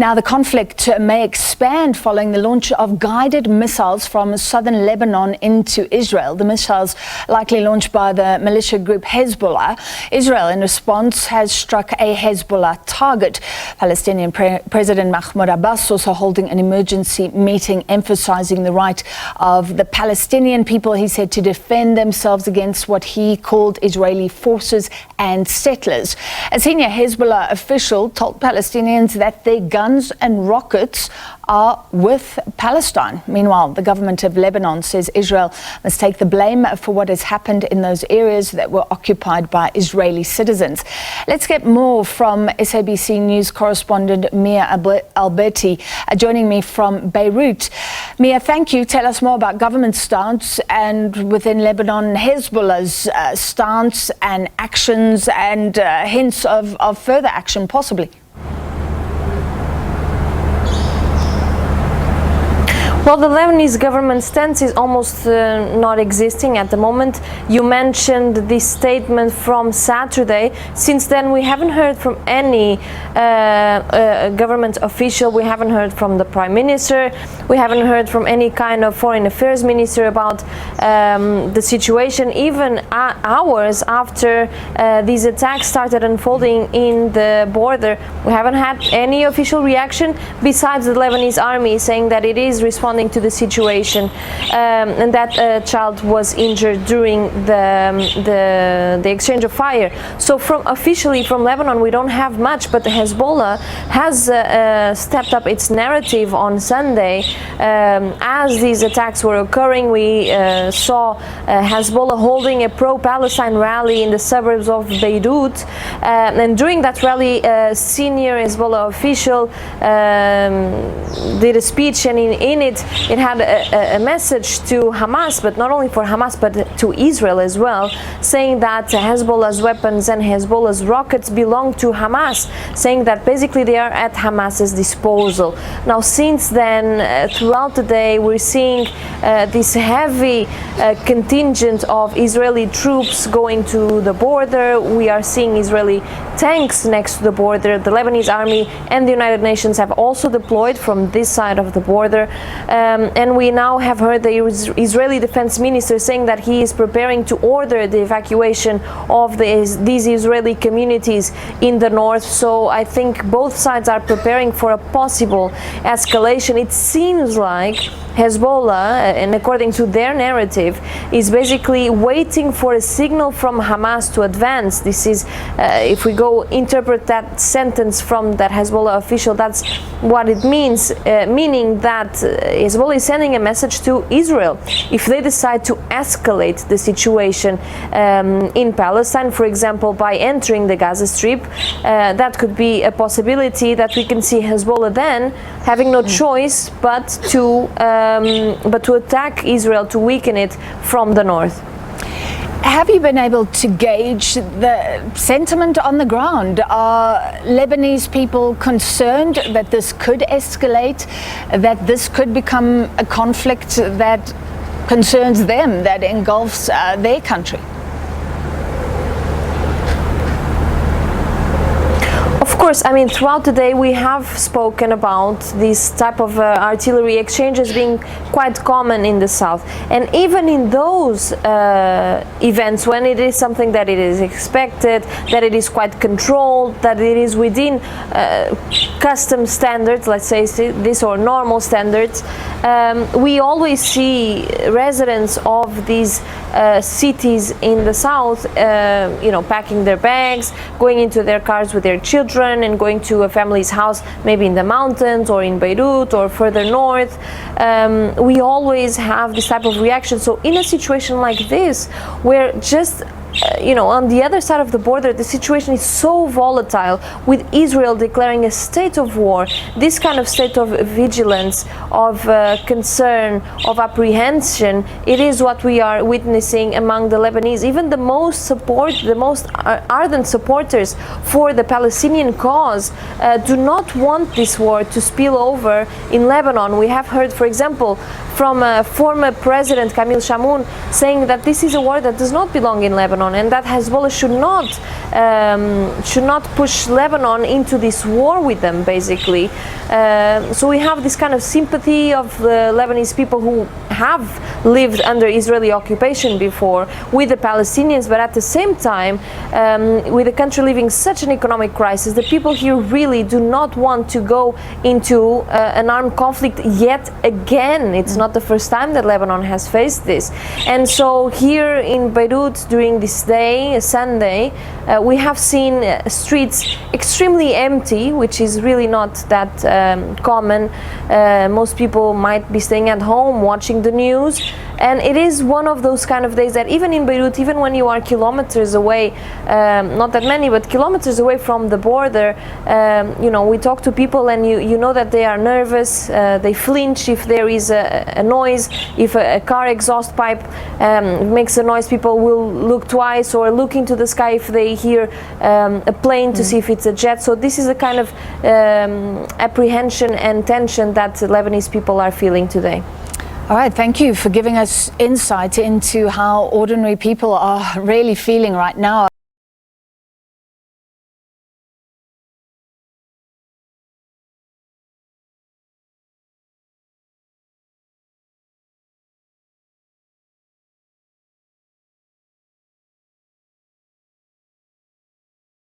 Now, the conflict may expand following the launch of guided missiles from Southern Lebanon into Israel. The missiles likely launched by the militia group Hezbollah. Israel, in response, has struck a Hezbollah target. Palestinian President Mahmoud Abbas also holding an emergency meeting emphasizing the right of the Palestinian people, he said, to defend themselves against what he called Israeli forces and settlers. A senior Hezbollah official told Palestinians that their guns and rockets are with Palestine. Meanwhile, the government of Lebanon says Israel must take the blame for what has happened in those areas that were occupied by Israeli citizens. Let's get more from SABC News correspondent Mia Alberti, joining me from Beirut. Mia, thank you. Tell us more about government stance and within Lebanon, Hezbollah's stance and actions and hints of further action possibly. Well, the Lebanese government stance is almost not existing at the moment. You mentioned this statement from Saturday. Since then, we haven't heard from any government official. We haven't heard from the Prime Minister. We haven't heard from any kind of Foreign Affairs Minister about the situation, even hours after these attacks started unfolding in the border. We haven't had any official reaction besides the Lebanese army saying that it is responding to the situation and that a child was injured during the exchange of fire. So officially from Lebanon we don't have much, but the Hezbollah has stepped up its narrative on Sunday. As these attacks were occurring, we saw Hezbollah holding a pro-Palestine rally in the suburbs of Beirut, and during that rally a senior Hezbollah official did a speech, and in it had a message to Hamas, but not only for Hamas but to Israel as well, saying that Hezbollah's weapons and Hezbollah's rockets belong to Hamas, saying that basically they are at Hamas's disposal. Now since then, throughout the day, we're seeing this heavy contingent of Israeli troops going to the border. We are seeing Israeli tanks next to the border. The Lebanese army and the United Nations have also deployed from this side of the border. And we now have heard the Israeli defense minister saying that he is preparing to order the evacuation of these Israeli communities in the north. So I think both sides are preparing for a possible escalation. It seems like Hezbollah, and according to their narrative, is basically waiting for a signal from Hamas to advance. This is, if we go interpret that sentence from that Hezbollah official, that's what it means, meaning that Hezbollah is sending a message to Israel. If they decide to escalate the situation in Palestine, for example, by entering the Gaza Strip, that could be a possibility that we can see Hezbollah then having no choice but to attack Israel, to weaken it from the north. Have you been able to gauge the sentiment on the ground? Are Lebanese people concerned that this could escalate, that this could become a conflict that concerns them, that engulfs their country? Of course, I mean, throughout the day we have spoken about this type of artillery exchanges being quite common in the south, and even in those events when it is something that it is expected, that it is quite controlled, that it is within custom standards, let's say this, or normal standards, we always see residents of these cities in the south, packing their bags, going into their cars with their children and going to a family's house, maybe in the mountains or in Beirut or further north. We always have this type of reaction. So in a situation like this, where just on the other side of the border, the situation is so volatile, with Israel declaring a state of war, this kind of state of vigilance, of concern, of apprehension, it is what we are witnessing among the Lebanese. Even the most ardent supporters for the Palestinian cause do not want this war to spill over in Lebanon. We have heard, for example, from former President Kamil Shamoun, saying that this is a war that does not belong in Lebanon, and that Hezbollah should not push Lebanon into this war with them, basically. So we have this kind of sympathy of the Lebanese people who have lived under Israeli occupation before with the Palestinians, but at the same time, with the country living such an economic crisis, the people here really do not want to go into an armed conflict yet again. It's not the first time that Lebanon has faced this. And so here in Beirut during this day, Sunday, we have seen streets extremely empty, which is really not that common. Most people might be staying at home watching the news, and it is one of those kind of days that even in Beirut, even when you are kilometers away, not that many, but kilometers away from the border, you know, we talk to people and you know that they are nervous, they flinch if there is a noise, if a car exhaust pipe makes a noise, people will look twice or look into the sky if they hear a plane to see if it's a jet. So this is a kind of apprehension and tension that Lebanese people are feeling today. All right, thank you for giving us insight into how ordinary people are really feeling right now.